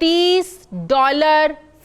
$30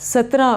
$17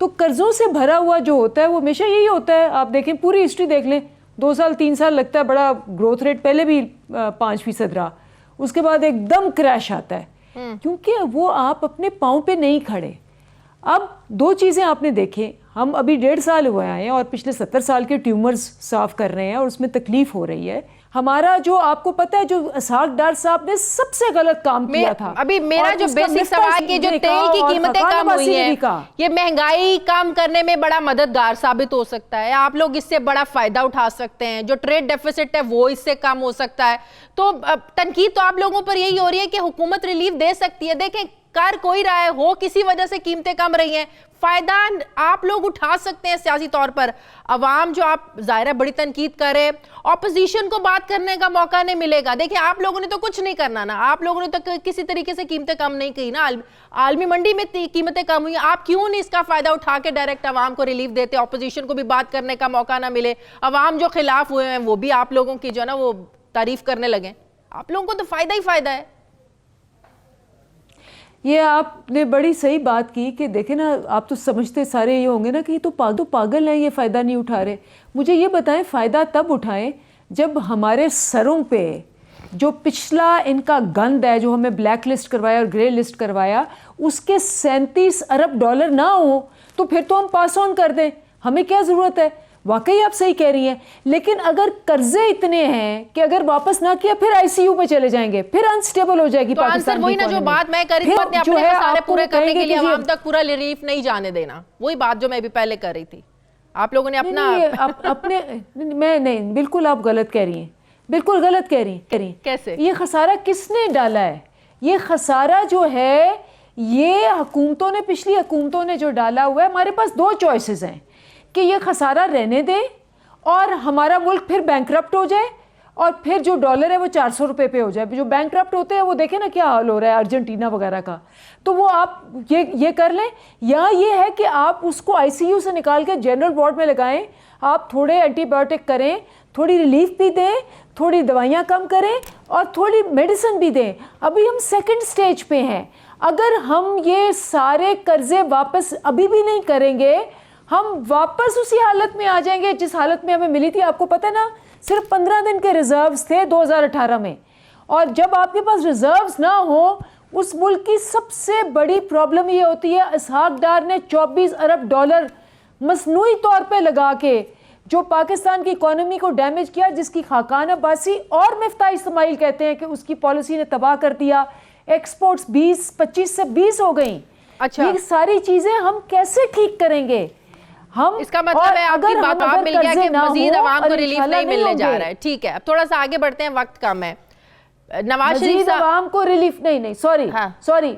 تو قرضوں سے بھرا ہوا جو ہوتا ہے وہ ہمیشہ یہی ہوتا ہے. آپ دیکھیں پوری ہسٹری دیکھ لیں, 2 سال 3 سال لگتا ہے بڑا گروتھ ریٹ, پہلے بھی 5% رہا, اس کے بعد ایک دم کریش آتا ہے کیونکہ وہ آپ اپنے پاؤں پہ نہیں کھڑے. اب 2 چیزیں آپ نے دیکھیں, ہم ابھی 1.5 سال ہوئے ہیں اور پچھلے 70 سال کے ٹیومرز صاف کر رہے ہیں اور اس میں تکلیف ہو رہی ہے. ہمارا جو آپ کو پتہ ہے جو اسحاق ڈار صاحب نے سب سے غلط کام کیا تھا, ابھی میرا جو بیسک سوال کہ جو تیل کی قیمتیں کم ہوئی ہیں یہ مہنگائی کم کرنے میں بڑا مددگار ثابت ہو سکتا ہے, آپ لوگ اس سے بڑا فائدہ اٹھا سکتے ہیں, جو ٹریڈ ڈیفیسٹ ہے وہ اس سے کم ہو سکتا ہے. تو تنقید تو آپ لوگوں پر یہی ہو رہی ہے کہ حکومت ریلیف دے سکتی ہے. دیکھیں کر کوئی رہا ہے, ہو کسی وجہ سے قیمتیں کم رہی ہیں, فائدہ آپ لوگ اٹھا سکتے ہیں سیاسی طور پر. عوام جو آپ ظاہر ہے بڑی تنقید کر رہے, اپوزیشن کو بات کرنے کا موقع نہیں ملے گا. دیکھیں آپ لوگوں نے تو کچھ نہیں کرنا نا, آپ لوگوں نے تو کسی طریقے سے قیمتیں کم نہیں کی نا, عالمی منڈی میں قیمتیں کم ہوئی, آپ کیوں نہیں اس کا فائدہ اٹھا کے ڈائریکٹ عوام کو ریلیف دیتے, اپوزیشن کو بھی بات کرنے کا موقع نہ ملے, عوام جو خلاف ہوئے ہیں وہ بھی آپ لوگوں کی جو ہے نا وہ تعریف کرنے لگیں. آپ لوگوں کو تو فائدہ ہی فائدہ ہے. یہ آپ نے بڑی صحیح بات کی کہ دیکھیں نا, آپ تو سمجھتے سارے یہ ہوں گے نا کہ یہ تو پاگل ہیں, یہ فائدہ نہیں اٹھا رہے. مجھے یہ بتائیں فائدہ تب اٹھائیں جب ہمارے سروں پہ جو پچھلا ان کا گند ہے جو ہمیں بلیک لسٹ کروایا اور گرے لسٹ کروایا اس کے 37 ارب ڈالر نہ ہوں تو پھر تو ہم پاس آن کر دیں, ہمیں کیا ضرورت ہے. واقعی آپ صحیح کہہ رہی ہیں, لیکن اگر قرضے اتنے ہیں کہ اگر واپس نہ کیا پھر آئی سی یو پہ چلے جائیں گے, پھر انسٹیبل ہو جائے گی پاکستان کی وہی نا جو بات میں کر رہی تھی, اپنے سارے پورے کرنے کے لیے عوام تک پورا ریلیف نہیں جانے دینا, وہی بات جو میں بھی پہلے کر رہی تھی. آپ لوگوں نے اپنے میں نہیں, بالکل آپ غلط کہہ رہی ہیں, بالکل غلط کہہ رہی ہیں. کیسے یہ خسارہ کس نے ڈالا ہے؟ یہ خسارہ جو ہے یہ حکومتوں نے, پچھلی حکومتوں نے جو ڈالا ہوا ہے. ہمارے پاس 2 چوائسز ہیں کہ یہ خسارہ رہنے دیں اور ہمارا ملک پھر بینکرپٹ ہو جائے اور پھر جو ڈالر ہے وہ 400 روپے پہ ہو جائے. جو بینکرپٹ ہوتے ہیں وہ دیکھیں نا کیا حال ہو رہا ہے ارجنٹینا وغیرہ کا, تو وہ آپ یہ کر لیں. یا یہ ہے کہ آپ اس کو آئی سی یو سے نکال کے جنرل وارڈ میں لگائیں, آپ تھوڑے اینٹی بایوٹک کریں, تھوڑی ریلیف بھی دیں, تھوڑی دوائیاں کم کریں اور تھوڑی میڈیسن بھی دیں. ابھی ہم 2nd سٹیج پہ ہیں. اگر ہم یہ سارے قرضے واپس ابھی بھی نہیں کریں گے ہم واپس اسی حالت میں آ جائیں گے جس حالت میں ہمیں ملی تھی. آپ کو پتہ نا صرف 15 دن کے ریزروز تھے 2018 میں, اور جب آپ کے پاس ریزروز نہ ہوں اس ملک کی سب سے بڑی پرابلم یہ ہوتی ہے. اسحاق ڈار نے 24 ارب ڈالر مصنوعی طور پہ لگا کے جو پاکستان کی اکانومی کو ڈیمیج کیا, جس کی خاقان عباسی اور مفتاح اسماعیل کہتے ہیں کہ اس کی پالیسی نے تباہ کر دیا. ایکسپورٹس 25 سے 20 ہو گئیں. اچھا یہ ساری چیزیں ہم کیسے ٹھیک کریں گے؟ ہم اس کا مطلب ہے آپ کی بات مل گیا کہ مزید عوام کو ریلیف نہیں ملنے جا رہا ہے. ٹھیک ہے, اب تھوڑا سا آگے بڑھتے ہیں, وقت کم ہے. نواز شریف عوام کو ریلیف نہیں سوری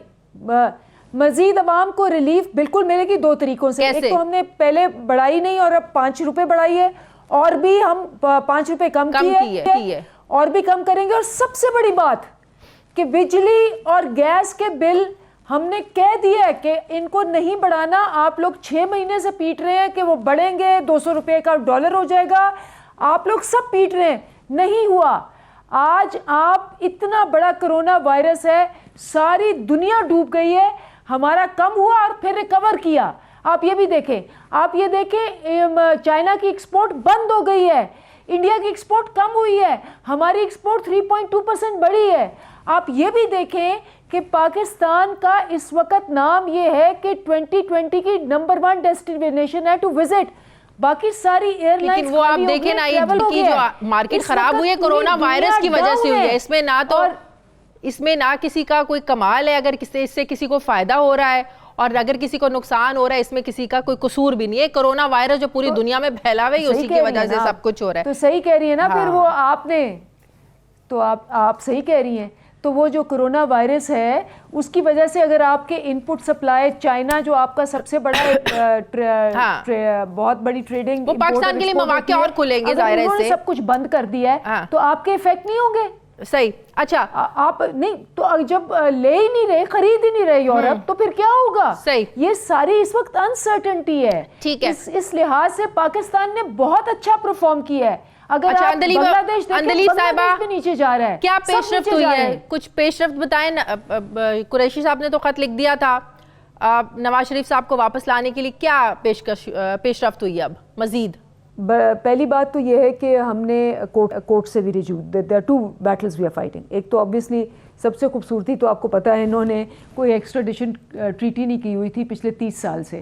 مزید عوام کو ریلیف بالکل ملے گی 2 طریقوں سے. ایک تو ہم نے پہلے بڑھائی نہیں اور اب 5 روپے بڑھائی ہے, اور بھی ہم 5 روپے کم کی ہے اور بھی کم کریں گے. اور سب سے بڑی بات کہ بجلی اور گیس کے بل ہم نے کہہ دیا ہے کہ ان کو نہیں بڑھانا. آپ لوگ 6 مہینے سے پیٹ رہے ہیں کہ وہ بڑھیں گے, 200 روپے کا ڈالر ہو جائے گا, آپ لوگ سب پیٹ رہے ہیں, نہیں ہوا. آج آپ اتنا بڑا کرونا وائرس ہے, ساری دنیا ڈوب گئی ہے, ہمارا کم ہوا اور پھر ریکور کیا. آپ یہ بھی دیکھیں, آپ یہ دیکھیں چائنا کی ایکسپورٹ بند ہو گئی ہے, انڈیا کی ایکسپورٹ کم ہوئی ہے, ہماری ایکسپورٹ 3.2% بڑھی ہے. آپ یہ بھی دیکھیں کہ پاکستان کا اس وقت نام یہ ہے کہ 2020 کی نمبر 1 ڈیسٹینیشن ہے ٹو وزٹ. باقی ساری ایئر لائنز, لیکن وہ آپ دیکھیں نا یہ جو مارکیٹ خراب ہوئی ہے کرونا وائرس کی وجہ سے ہوئی ہے, اس میں نہ کسی کا کوئی کمال ہے اگر اس سے کسی کو فائدہ ہو رہا ہے, اور اگر کسی کو نقصان ہو رہا ہے اس میں کسی کا کوئی قصور بھی نہیں ہے. کرونا وائرس جو پوری دنیا میں پھیلا ہوا ہے اسی کی وجہ سے سب کچھ ہو رہا ہے. تو صحیح کہہ رہی ہے نا پھر وہ آپ نے, تو آپ صحیح کہہ رہی ہیں. تو وہ جو کرونا وائرس ہے اس کی وجہ سے اگر آپ کے ان پٹ سپلائی, چائنا جو آپ کا سب سے بڑا بہت بڑی ٹریڈنگ, وہ پاکستان کے لیے مواقع اور کھلیں گے ظاہر ہے, سے سب کچھ بند کر دیا ہے تو آپ کے افیکٹ نہیں ہوں گے. صحیح. اچھا آپ نہیں تو جب لے ہی نہیں رہے, خرید ہی نہیں رہے یورپ, تو پھر کیا ہوگا؟ صحیح. یہ ساری اس وقت انسرٹنٹی ہے. ٹھیک ہے, اس لحاظ سے پاکستان نے بہت اچھا پرفارم کیا ہے. اگر آپ بنگلہ دیش دیکھیں, بنگلہ دیش بھی نیچے جا رہا ہے. کیا پیش رفت ہوئی ہے؟ کچھ پیش رفت بتائیں. قریشی صاحب نے تو خط لکھ دیا تھا نواز شریف صاحب کو واپس لانے کے لیے کیا پیش رفت ہوئی اب مزید؟ پہلی بات تو یہ ہے کہ ہم نے کورٹ سے بھی رجوع، there are two battles we are fighting. ایک تو obviously سب سے خوبصورتی تو آپ کو پتہ ہے انہوں نے کوئی ایکسٹریڈیشن ٹریٹی نہیں کی ہوئی تھی پچھلے 30 سال سے.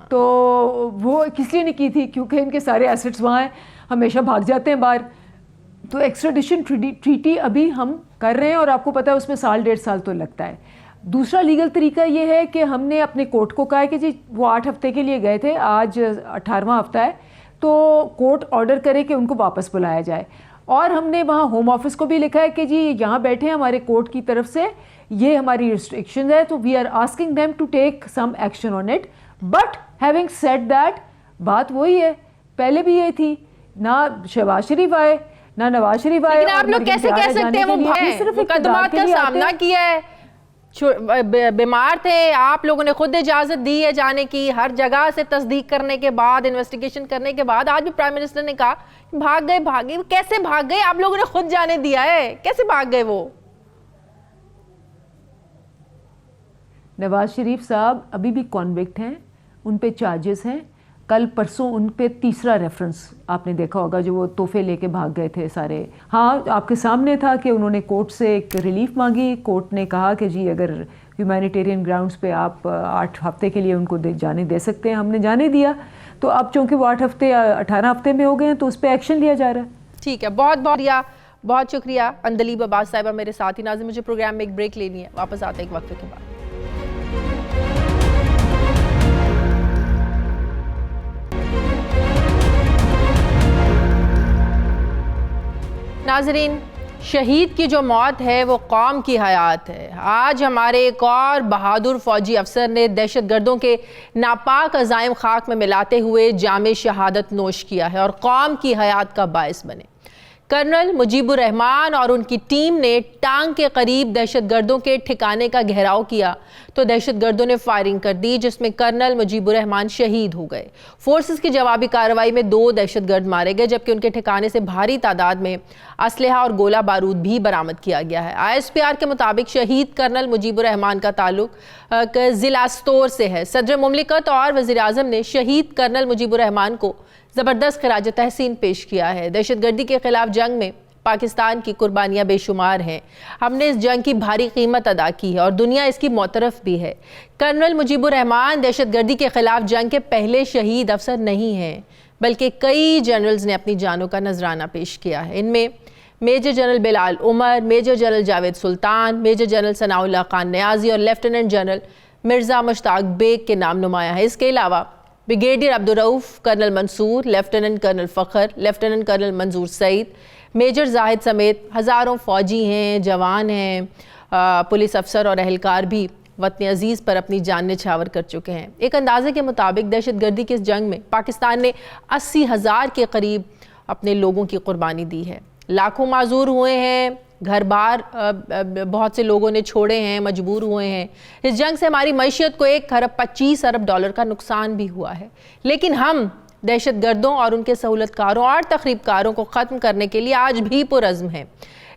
تو وہ کس لیے نہیں کی تھی؟ کیونکہ ان کے سارے ایسٹس وہاں ہیں، ہمیشہ بھاگ جاتے ہیں باہر. تو ایکسٹریڈیشن ٹریٹی ابھی ہم کر رہے ہیں اور آپ کو پتہ ہے اس میں 1.5 سال تو لگتا ہے. دوسرا لیگل طریقہ یہ ہے کہ ہم نے اپنے کورٹ کو کہا ہے کہ جی وہ 8 ہفتے کے لیے گئے تھے، آج 18واں ہفتہ ہے، تو کورٹ آرڈر کرے کہ ان کو واپس بلایا جائے. اور ہم نے وہاں ہوم آفس کو بھی لکھا ہے کہ جی یہاں بیٹھے ہیں ہمارے کورٹ کی طرف سے یہ ہماری ریسٹرکشنز ہے، تو we are asking them to take some action on it. But having said that, بات وہی ہے، پہلے بھی یہ تھی، نہ شہباز شریف آئے نہ نواز شریف آئے. لیکن آپ لوگ کیسے کہہ سکتے ہیں وہ مقدمات کا سامنا کیا ہے، بیمار تھے، آپ لوگوں نے خود اجازت دی ہے جانے کی، ہر جگہ سے تصدیق کرنے کے بعد، انویسٹیگیشن کرنے کے بعد، آج بھی پرائم منسٹر نے کہا بھاگ گئے. کیسے بھاگ گئے؟ آپ لوگوں نے خود جانے دیا ہے، کیسے بھاگ گئے وہ؟ نواز شریف صاحب ابھی بھی کانوکٹ ہیں، ان پہ چارجز ہیں. کل پرسوں ان پہ تیسرا ریفرنس آپ نے دیکھا ہوگا، جو وہ تحفے لے کے بھاگ گئے تھے سارے. ہاں آپ کے سامنے تھا کہ انہوں نے کورٹ سے ایک ریلیف مانگی، کورٹ نے کہا کہ جی اگر ہیومینیٹیرین گراؤنڈز پہ آپ 8 ہفتے کے لیے ان کو جانے دے سکتے ہیں، ہم نے جانے دیا. تو اب چونکہ وہ 8 ہفتے 18 ہفتے میں ہو گئے ہیں تو اس پہ ایکشن لیا جا رہا ہے. ٹھیک ہے، بہت شکریہ عندلیب عباس صاحبہ میرے ساتھ ہی. ناظرین مجھے پروگرام میں ایک بریک لینی ہے، واپس آتے ہیں ایک وقت کے بعد. ناظرین، شہید کی جو موت ہے وہ قوم کی حیات ہے. آج ہمارے ایک اور بہادر فوجی افسر نے دہشت گردوں کے ناپاک عزائم خاک میں ملاتے ہوئے جام شہادت نوش کیا ہے اور قوم کی حیات کا باعث بنے. کرنل مجیب الرحمان اور ان کی ٹیم نے ٹانگ کے قریب دہشت گردوں کے ٹھکانے کا گھیراؤ کیا تو دہشت گردوں نے فائرنگ کر دی، جس میں کرنل مجیب الرحمان شہید ہو گئے. فورسز کی جوابی کارروائی میں 2 دہشت گرد مارے گئے، جبکہ ان کے ٹھکانے سے بھاری تعداد میں اسلحہ اور گولہ بارود بھی برآمد کیا گیا ہے. ISPR کے مطابق شہید کرنل مجیب الرحمان کا تعلق ضلع استور سے ہے. صدر مملکت اور وزیر اعظم نے شہید کرنل مجیب الرحمان کو زبردست خراج تحسین پیش کیا ہے. دہشت گردی کے خلاف جنگ میں پاکستان کی قربانیاں بے شمار ہیں. ہم نے اس جنگ کی بھاری قیمت ادا کی ہے اور دنیا اس کی معترف بھی ہے. کرنل مجیب الرحمان دہشت گردی کے خلاف جنگ کے پہلے شہید افسر نہیں ہیں، بلکہ کئی جنرلز نے اپنی جانوں کا نذرانہ پیش کیا ہے. ان میں میجر جنرل بلال عمر، میجر جنرل جاوید سلطان، میجر جنرل ثناء اللہ خان نیازی اور لیفٹیننٹ جنرل مرزا مشتاق بیگ کے نام نمایاں ہیں. اس کے علاوہ بریگیڈیئر عبدالرؤف، کرنل منصور، لیفٹیننٹ کرنل فخر، لیفٹیننٹ کرنل منظور سعید، میجر زاہد سمیت ہزاروں فوجی ہیں، جوان ہیں، پولیس افسر اور اہلکار بھی وطن عزیز پر اپنی جان نچھاور کر چکے ہیں. ایک اندازے کے مطابق دہشت گردی کی اس جنگ میں پاکستان نے 80,000 کے قریب اپنے لوگوں کی قربانی دی ہے. لاکھوں معذور ہوئے ہیں، گھر بار بہت سے لوگوں نے چھوڑے ہیں، مجبور ہوئے ہیں. اس جنگ سے ہماری معیشت کو 1.25 ارب ڈالر کا نقصان بھی ہوا ہے. لیکن ہم دہشت گردوں اور ان کے سہولت کاروں اور تخریب کاروں کو ختم کرنے کے لیے آج بھی پرعزم ہیں.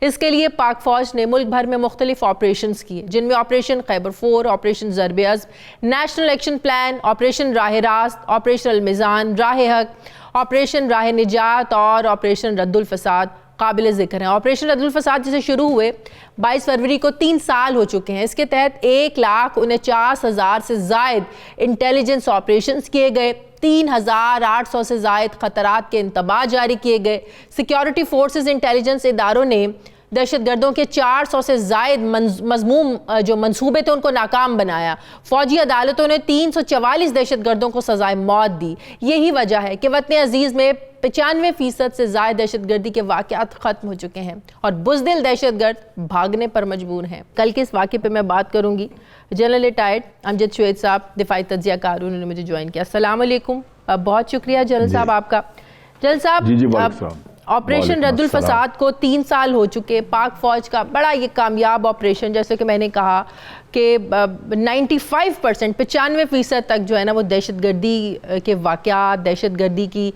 اس کے لیے پاک فوج نے ملک بھر میں مختلف آپریشنز کیے، جن میں آپریشن خیبر 4، آپریشن ضرب عزم، نیشنل ایکشن پلان، آپریشن راہ راست، آپریشن المیزان، راہ حق، آپریشن راہ نجات اور آپریشن رد الفساد قابل ذکر ہیں. آپریشن رد الفساد جسے شروع ہوئے 22 فروری کو 3 سال ہو چکے ہیں. اس کے تحت 1,49,000 سے زائد انٹیلیجنس آپریشنز کیے گئے، 3,800 سے زائد خطرات کے انتباہ جاری کیے گئے. سیکیورٹی فورسز انٹیلیجنس اداروں نے دہشت گردوں کے 400 سے زائد مذموم جو منصوبے تھے ان کو ناکام بنایا. فوجی عدالتوں نے 344 دہشت گردوں کو سزائے موت دی. یہی وجہ ہے کہ وطن عزیز میں 95% سے زائد دہشت گردی کے واقعات ختم ہو چکے ہیں اور بزدل دہشت گرد بھاگنے پر مجبور ہیں. کل کے اس واقعے پہ میں بات کروں گی. جنرل ریٹائرڈ امجد شعیب صاحب دفاعی تجزیہ کار، انہوں نے مجھے جوائن کیا. السلام علیکم. بہت شکریہ جنرل صاحب آپ کا. جنرل صاحب، آپریشن رد الفساد کو 3 سال ہو چکے. پاک فوج کا بڑا یہ کامیاب آپریشن, جیسے کہ میں نے کہا کہ 95% 95% تک جو ہے نا وہ دہشت گردی کے واقعات, دہشت گردی کی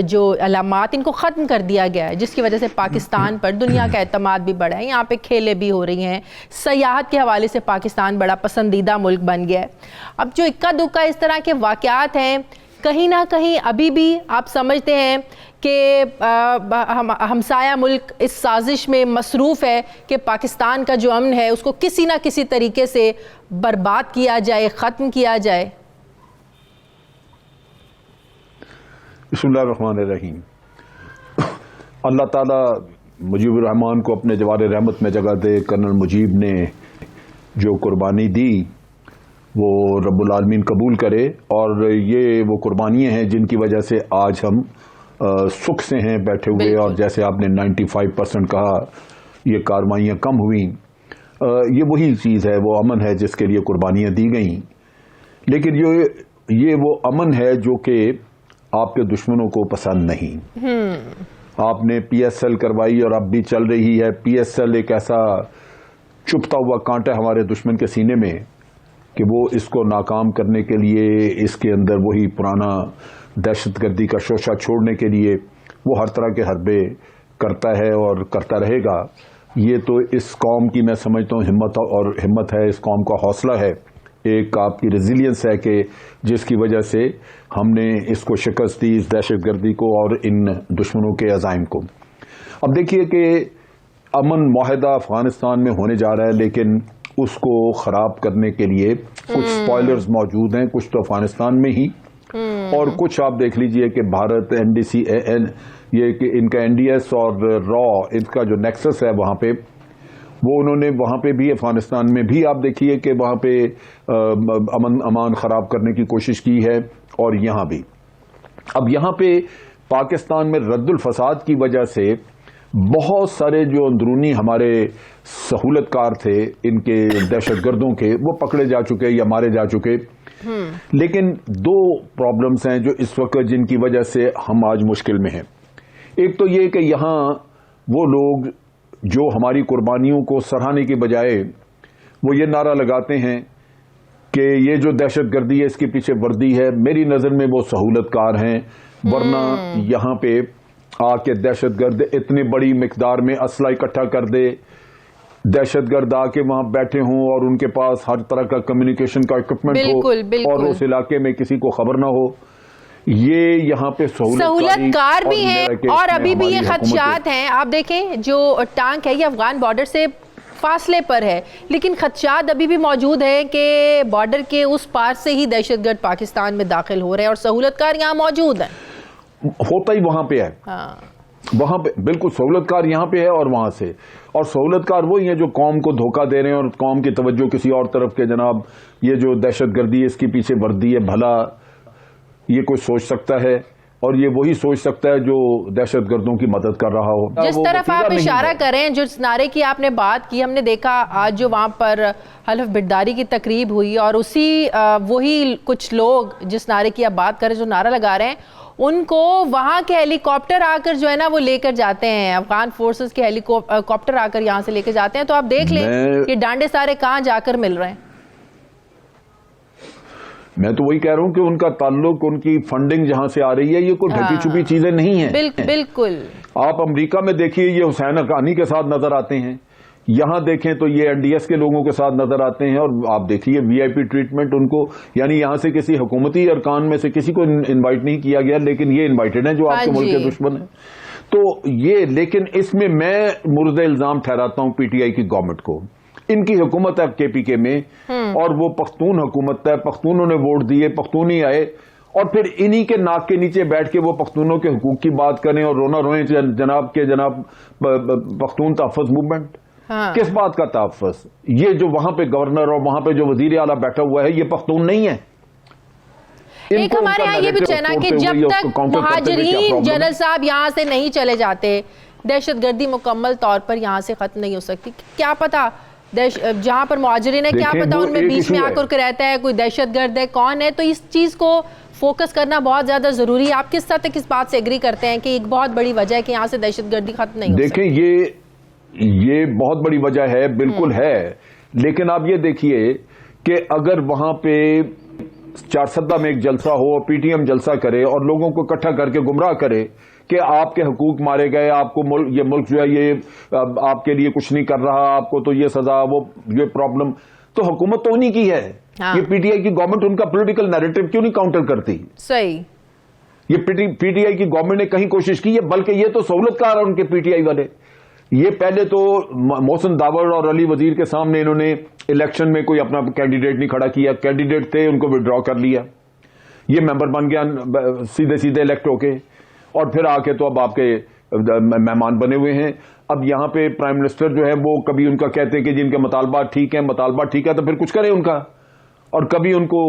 جو علامات, ان کو ختم کر دیا گیا ہے, جس کی وجہ سے پاکستان پر دنیا کا اعتماد بھی بڑھا ہے. یہاں پہ کھیلیں بھی ہو رہی ہیں, سیاحت کے حوالے سے پاکستان بڑا پسندیدہ ملک بن گیا ہے. اب جو اکا دکا اس طرح کے واقعات ہیں, کہیں نہ کہیں ابھی بھی آپ سمجھتے ہیں کہ ہمسایہ ملک اس سازش میں مصروف ہے کہ پاکستان کا جو امن ہے اس کو کسی نہ کسی طریقے سے برباد کیا جائے, ختم کیا جائے. بسم اللہ الرحمن الرحیم. اللہ تعالیٰ مجیب الرحمان کو اپنے جوار رحمت میں جگہ دے. کرنل مجیب نے جو قربانی دی وہ رب العالمین قبول کرے, اور یہ وہ قربانیاں ہیں جن کی وجہ سے آج ہم سکھ سے ہیں بیٹھے ہوئے. اور جیسے آپ نے 95% کہا یہ کارروائیاں کم ہوئیں, یہ وہی چیز ہے, وہ امن ہے جس کے لیے قربانیاں دی گئیں. لیکن یہ وہ امن ہے جو کہ آپ کے دشمنوں کو پسند نہیں. آپ نے پی ایس ایل کروائی اور اب بھی چل رہی ہے. پی ایس ایل ایک ایسا چپتا ہوا کانٹا ہے ہمارے دشمن کے سینے میں کہ وہ اس کو ناکام کرنے کے لیے, اس کے اندر وہی پرانا دہشت گردی کا شوشہ چھوڑنے کے لیے وہ ہر طرح کے حربے کرتا ہے اور کرتا رہے گا. یہ تو اس قوم کی میں سمجھتا ہوں ہمت ہے, اس قوم کا حوصلہ ہے, ایک آپ کی ریزیلینس ہے کہ جس کی وجہ سے ہم نے اس کو شکست دی, اس دہشت گردی کو اور ان دشمنوں کے عزائم کو. اب دیکھیے کہ امن معاہدہ افغانستان میں ہونے جا رہا ہے, لیکن اس کو خراب کرنے کے لیے کچھ سپوائلرز موجود ہیں, کچھ تو افغانستان میں ہی اور کچھ آپ دیکھ لیجئے کہ بھارت NDC یہ کہ ان کا NDS اور را ان کا جو نیکسس ہے وہاں پہ, وہ انہوں نے وہاں پہ بھی افغانستان میں بھی آپ دیکھیے کہ وہاں پہ امان خراب کرنے کی کوشش کی ہے, اور یہاں بھی. اب یہاں پہ پاکستان میں رد الفساد کی وجہ سے بہت سارے جو اندرونی ہمارے سہولت کار تھے ان کے دہشت گردوں کے, وہ پکڑے جا چکے یا مارے جا چکے. لیکن 2 پرابلمز ہیں جو اس وقت جن کی وجہ سے ہم آج مشکل میں ہیں. ایک تو یہ کہ یہاں وہ لوگ جو ہماری قربانیوں کو سراہنے کے بجائے وہ یہ نعرہ لگاتے ہیں کہ یہ جو دہشت گردی ہے اس کے پیچھے وردی ہے. میری نظر میں وہ سہولت کار ہیں, ورنہ یہاں پہ آ کے دہشت گرد اتنی بڑی مقدار میں اسلحہ اکٹھا کر دے, دہشت گرد آ کے وہاں بیٹھے ہوں اور ان کے پاس ہر طرح کا کمیونیکیشن کا اکوپمنٹ ہو اور اس علاقے میں کسی کو خبر نہ ہو. یہ یہاں پہ سہولت کار بھی ہیں اور ابھی بھی یہ خدشات ہیں. آپ دیکھیں جو ٹانک ہے یہ افغان بارڈر سے فاصلے پر ہے, لیکن خدشات ابھی بھی موجود ہیں کہ بارڈر کے اس پار سے ہی دہشت گرد پاکستان میں داخل ہو رہے ہیں اور سہولت کار یہاں موجود ہیں. ہوتا ہی وہاں پہ ہے, وہاں پہ بالکل سہولت کار یہاں پہ ہے اور وہاں سے, اور سہولت کار وہی ہیں جو قوم کو دھوکہ دے رہے ہیں اور قوم کی توجہ کسی اور طرف کے. جناب یہ جو دہشت گردی ہے اس کے پیچھے وردی ہے, بھلا یہ کوئی سوچ سکتا ہے, اور یہ وہی سوچ سکتا ہے جو دہشت گردوں کی مدد کر رہا ہو. جس طرف آپ اشارہ کریں, جس نعرے کی آپ نے بات کی, ہم نے دیکھا آج جو وہاں پر حلف برداری کی تقریب ہوئی اور اسی وہی کچھ لوگ جس نعرے کی آپ بات کریں, جو نعرہ لگا رہے ہیں, ان کو وہاں کے ہیلی کاپٹر آ کر جو ہے نا وہ لے کر جاتے ہیں, افغان فورسز کے ہیلی کاپٹر آ کر یہاں سے لے کے جاتے ہیں. تو آپ دیکھ لیں کہ ڈانڈے سارے کہاں جا کر مل رہے ہیں. میں تو وہی کہہ رہا ہوں کہ ان کا تعلق, ان کی فنڈنگ جہاں سے آ رہی ہے, یہ کوئی ڈھکی چھپی چیزیں نہیں ہیں. بالکل. آپ امریکہ میں دیکھیے یہ حسین حقانی کے ساتھ نظر آتے ہیں, یہاں دیکھیں تو یہ NDS کے لوگوں کے ساتھ نظر آتے ہیں, اور آپ دیکھیے VIP ٹریٹمنٹ ان کو, یعنی یہاں سے کسی حکومتی ارکان میں سے کسی کو انوائٹ نہیں کیا گیا, لیکن یہ انوائٹڈ ہیں جو آپ کے ملک کے دشمن ہیں. تو یہ, لیکن اس میں مورد الزام ٹھہراتا ہوں PTI کی گورنمنٹ کو. ان کی حکومت ہے KPK میں, اور وہ پختون حکومت ہے, پختونوں نے ووٹ دیے, پختون ہی آئے, اور پھر انہی کے ناک کے نیچے بیٹھ کے وہ پختونوں کے حقوق کی بات کریں اور رونا روئیں جناب پختون تحفظ موومنٹ. کس بات کا تحفظ؟ یہ جو وہاں پہ گورنر اور وہاں پہ جو وزیر اعلیٰ بیٹھا ہوا ہے یہ پختون نہیں ہے. ایک ہمارے یہاں یہ بھی چنا کہ جب تک مہاجرین جنرل صاحب یہاں سے نہیں چلے جاتے, دہشت گردی مکمل طور پر یہاں سے ختم نہیں ہو سکتی. کیا پتا جہاں پر مہاجرین ہے, کیا پتا ان میں بیچ میں آ کر کے رہتا ہے, کوئی دہشت گرد ہے, کون ہے, تو اس چیز کو فوکس کرنا بہت زیادہ ضروری ہے. آپ کس حد تک اس بات سے ایگری کرتے ہیں کہ ایک بہت بڑی وجہ ہے کہ یہاں سے دہشت گردی ختم نہیں ہو سکتی؟ دیکھیں یہ بہت بڑی وجہ ہے, بالکل ہے, لیکن آپ یہ دیکھیے کہ اگر وہاں پہ چارسدہ میں ایک جلسہ ہو, پی ٹی ایم جلسہ کرے اور لوگوں کو اکٹھا کر کے گمراہ کرے کہ آپ کے حقوق مارے گئے, آپ کو یہ ملک جو ہے یہ آپ کے لیے کچھ نہیں کر رہا, آپ کو تو یہ سزا, وہ یہ پرابلم, تو حکومت تو انہی کی ہے. یہ پی ٹی آئی کی گورنمنٹ ان کا پولیٹیکل نیریٹو کیوں نہیں کاؤنٹر کرتی؟ صحیح, یہ پی ٹی آئی کی گورنمنٹ نے کہیں کوشش کی ہے, بلکہ یہ تو سہولت کار ہے ان کے پی ٹی آئی والے. یہ پہلے تو محسن داور اور علی وزیر کے سامنے انہوں نے الیکشن میں کوئی اپنا کینڈیڈیٹ نہیں کھڑا کیا, کینڈیڈیٹ تھے ان کو وڈرا کر لیا, یہ ممبر بن گیا سیدھے الیکٹ ہو کے, اور پھر آ کے تو اب آپ کے مہمان بنے ہوئے ہیں. اب یہاں پہ پرائم منسٹر جو ہے وہ کبھی ان کا کہتے ہیں کہ جن کے مطالبات ٹھیک ہیں, مطالبات ٹھیک ہے تو پھر کچھ کریں ان کا, اور کبھی ان کو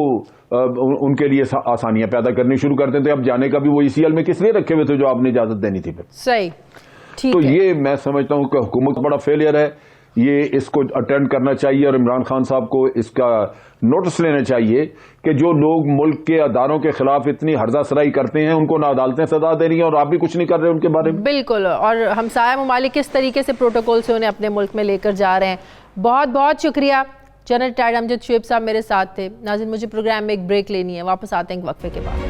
ان کے لیے آسانیاں پیدا کرنی شروع کر دیتے. اب جانے کا بھی وہ اسی حال میں کس لیے رکھے ہوئے تھے جو آپ نے اجازت دینی تھی. صحیح, تو یہ میں سمجھتا ہوں کہ حکومت بڑا فیلئر ہے, یہ اس کو اٹینڈ کرنا چاہیے, اور عمران خان صاحب کو اس کا نوٹس لینا چاہیے کہ جو لوگ ملک کے اداروں کے خلاف اتنی ہرزہ سرائی کرتے ہیں ان کو نہ عدالتیں سزا دے رہی ہیں اور آپ بھی کچھ نہیں کر رہے ان کے بارے میں. بالکل, اور ہمسایہ ممالک کس طریقے سے پروٹوکول سے انہیں اپنے ملک میں لے کر جا رہے ہیں. بہت بہت شکریہ. جنرل ریٹائرڈ امجد شعیب صاحب میرے ساتھ تھے. ناظرین, مجھے پروگرام میں ایک بریک لینی ہے, واپس آتے ہیں ایک وقفے کے بعد.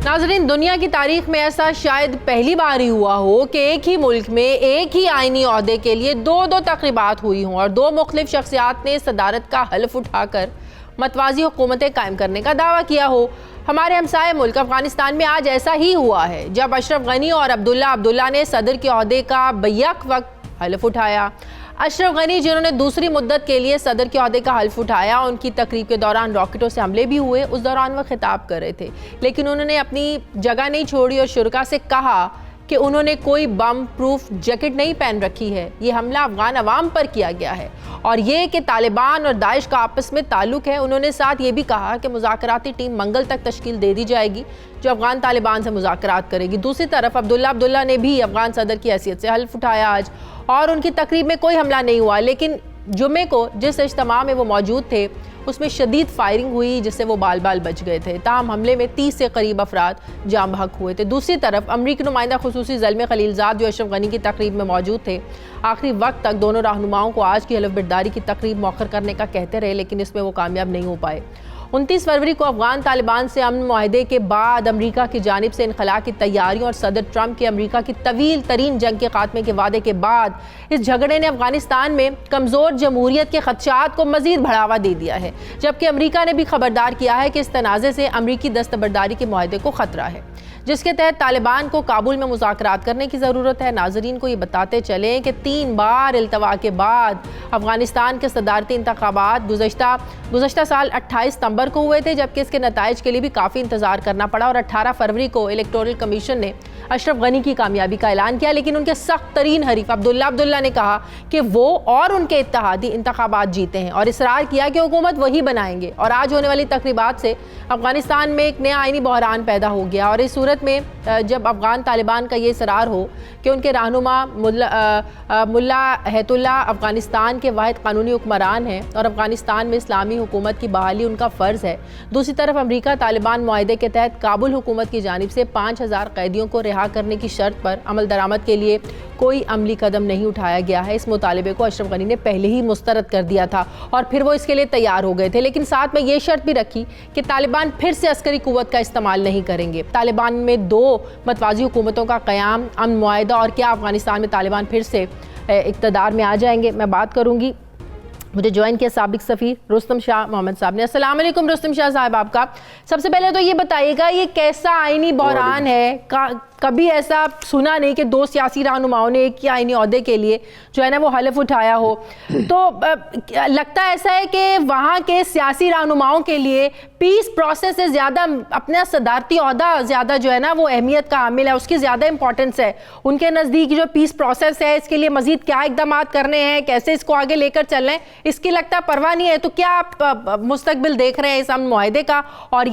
ناظرین, دنیا کی تاریخ میں ایسا شاید پہلی بار ہی ہوا ہو کہ ایک ہی ملک میں ایک ہی آئینی عہدے کے لیے دو تقریبات ہوئی ہوں اور دو مختلف شخصیات نے صدارت کا حلف اٹھا کر متوازی حکومتیں قائم کرنے کا دعویٰ کیا ہو. ہمارے ہمسائے ملک افغانستان میں آج ایسا ہی ہوا ہے جب اشرف غنی اور عبداللہ نے صدر کے عہدے کا بیک وقت حلف اٹھایا. اشرف غنی, جنہوں نے دوسری مدت کے لیے صدر کے عہدے کا حلف اٹھایا, ان کی تقریب کے دوران راکٹوں سے حملے بھی ہوئے. اس دوران وہ خطاب کر رہے تھے, لیکن انہوں نے اپنی جگہ نہیں چھوڑی اور شرکاء سے کہا کہ انہوں نے کوئی بم پروف جیکٹ نہیں پہن رکھی ہے. یہ حملہ افغان عوام پر کیا گیا ہے, اور یہ کہ طالبان اور داعش کا آپس میں تعلق ہے. انہوں نے ساتھ یہ بھی کہا کہ مذاکراتی ٹیم منگل تک تشکیل دے دی جائے گی جو افغان طالبان سے مذاکرات کرے گی. دوسری طرف عبداللہ نے بھی افغان صدر کی حیثیت سے حلف اٹھایا آج, اور ان کی تقریب میں کوئی حملہ نہیں ہوا, لیکن جمعے کو جس اجتماع میں وہ موجود تھے اس میں شدید فائرنگ ہوئی جس سے وہ بال بچ گئے تھے. تاہم حملے میں 30 سے قریب افراد جاں بحق ہوئے تھے. دوسری طرف امریکی نمائندہ خصوصی زلمے خلیلزاد جو اشرف غنی کی تقریب میں موجود تھے, آخری وقت تک دونوں رہنماؤں کو آج کی حلف برداری کی تقریب مؤخر کرنے کا کہتے رہے, لیکن اس میں وہ کامیاب نہیں ہو پائے. 29 فروری کو افغان طالبان سے امن معاہدے کے بعد امریکہ کی جانب سے انخلاء کی تیاریوں اور صدر ٹرمپ کے امریکہ کی طویل ترین جنگ کے خاتمے کے وعدے کے بعد اس جھگڑے نے افغانستان میں کمزور جمہوریت کے خدشات کو مزید بڑھاوا دے دیا ہے, جبکہ امریکہ نے بھی خبردار کیا ہے کہ اس تنازع سے امریکی دستبرداری کے معاہدے کو خطرہ ہے جس کے تحت طالبان کو کابل میں مذاکرات کرنے کی ضرورت ہے. ناظرین کو یہ بتاتے چلیں کہ 3 بار التوا کے بعد افغانستان کے صدارتی انتخابات گزشتہ سال 28 ستمبر کو ہوئے تھے, جبکہ اس کے نتائج کے لیے بھی کافی انتظار کرنا پڑا, اور 18 فروری کو الیکٹورل کمیشن نے اشرف غنی کی کامیابی کا اعلان کیا. لیکن ان کے سخت ترین حریف عبداللہ نے کہا کہ وہ اور ان کے اتحادی انتخابات جیتے ہیں, اور اصرار کیا کہ حکومت وہی بنائیں گے. اور آج ہونے والی تقریبات سے افغانستان میں ایک نیا آئینی بحران پیدا ہو گیا, اور اس صورت میں جب افغان طالبان کا یہ اصرار ہو کہ ان کے رہنما ملا ہیت اللہ افغانستان کے واحد قانونی حکمران ہیں اور افغانستان میں اسلامی حکومت کی بحالی ان کا فرض ہے, دوسری طرف امریکہ طالبان معاہدے کے تحت کابل حکومت کی جانب سے 5000 قیدیوں کو رہا کرنے کی شرط پر عمل درآمد کے لیے کوئی عملی قدم نہیں اٹھایا گیا ہے. اس مطالبے کو اشرف غنی نے پہلے ہی مسترد کر دیا تھا اور پھر وہ اس کے لیے تیار ہو گئے تھے, لیکن ساتھ میں یہ شرط بھی رکھی کہ طالبان پھر سے عسکری قوت کا استعمال نہیں کریں گے. طالبان میں 2 متوازی حکومتوں کا قیام, امن معاہدہ, اور کیا افغانستان میں طالبان پھر سے اقتدار میں آ جائیں گے, میں بات کروں گی. مجھے جوائن کیا سابق سفیر رستم شاہ محمد صاحب نے. السلام علیکم رستم شاہ صاحب. آپ کا سب سے پہلے تو یہ بتائیے گا یہ کیسا آئینی بحران ہے, کبھی ایسا سنا نہیں کہ 2 سیاسی رہنماؤں نے ایک یا آئینی عہدے کے لیے جو ہے نا وہ حلف اٹھایا ہو. تو لگتا ایسا ہے کہ وہاں کے سیاسی رہنماؤں کے لیے پیس پروسیس سے زیادہ اپنا صدارتی عہدہ زیادہ جو ہے نا وہ اہمیت کا حامل ہے, اس کی زیادہ امپورٹنس ہے. ان کے نزدیک جو پیس پروسیس ہے اس کے لیے مزید کیا اقدامات کرنے ہیں, کیسے اس کو آگے لے کر چل رہے ہیں, اس کی لگتا پرواہ نہیں ہے. تو کیا آپ مستقبل دیکھ رہے ہیں اس امن معاہدے کا اور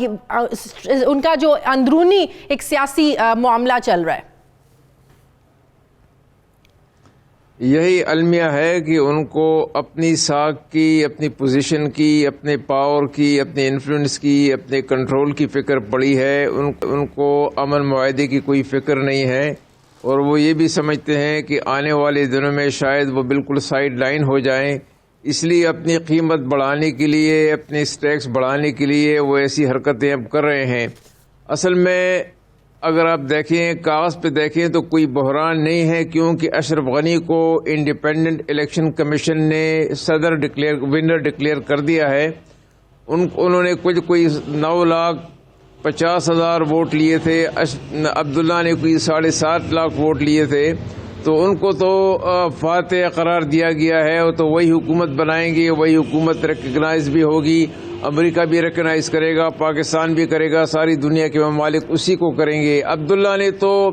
ان کا جو اندرونی ایک سیاسی معاملہ چل رہا ہے؟ یہی المیہ ہے کہ ان کو اپنی ساکھ کی, اپنی پوزیشن کی, اپنے پاور کی, اپنے انفلوئنس کی, اپنے کنٹرول کی فکر پڑی ہے. ان کو امن معاہدے کی کوئی فکر نہیں ہے, اور وہ یہ بھی سمجھتے ہیں کہ آنے والے دنوں میں شاید وہ بالکل سائیڈ لائن ہو جائیں. اس لیے اپنی قیمت بڑھانے کے لیے, اپنے اسٹیکس بڑھانے کے لیے وہ ایسی حرکتیں اب کر رہے ہیں. اصل میں اگر آپ دیکھیں, کاغذ پہ دیکھیں تو کوئی بحران نہیں ہے, کیونکہ اشرف غنی کو انڈیپینڈنٹ الیکشن کمیشن نے صدر ونر ڈکلیئر کر دیا ہے. انہوں نے کوئی 9,50,000 ووٹ لیے تھے, عبداللہ نے کوئی 7.5 لاکھ ووٹ لیے تھے. تو ان کو تو فاتح قرار دیا گیا ہے, تو وہی حکومت بنائیں گے, وہی حکومت ریکگنائز بھی ہوگی, امریکہ بھی ریکگنائز کرے گا, پاکستان بھی کرے گا, ساری دنیا کے ممالک اسی کو کریں گے. عبداللہ نے تو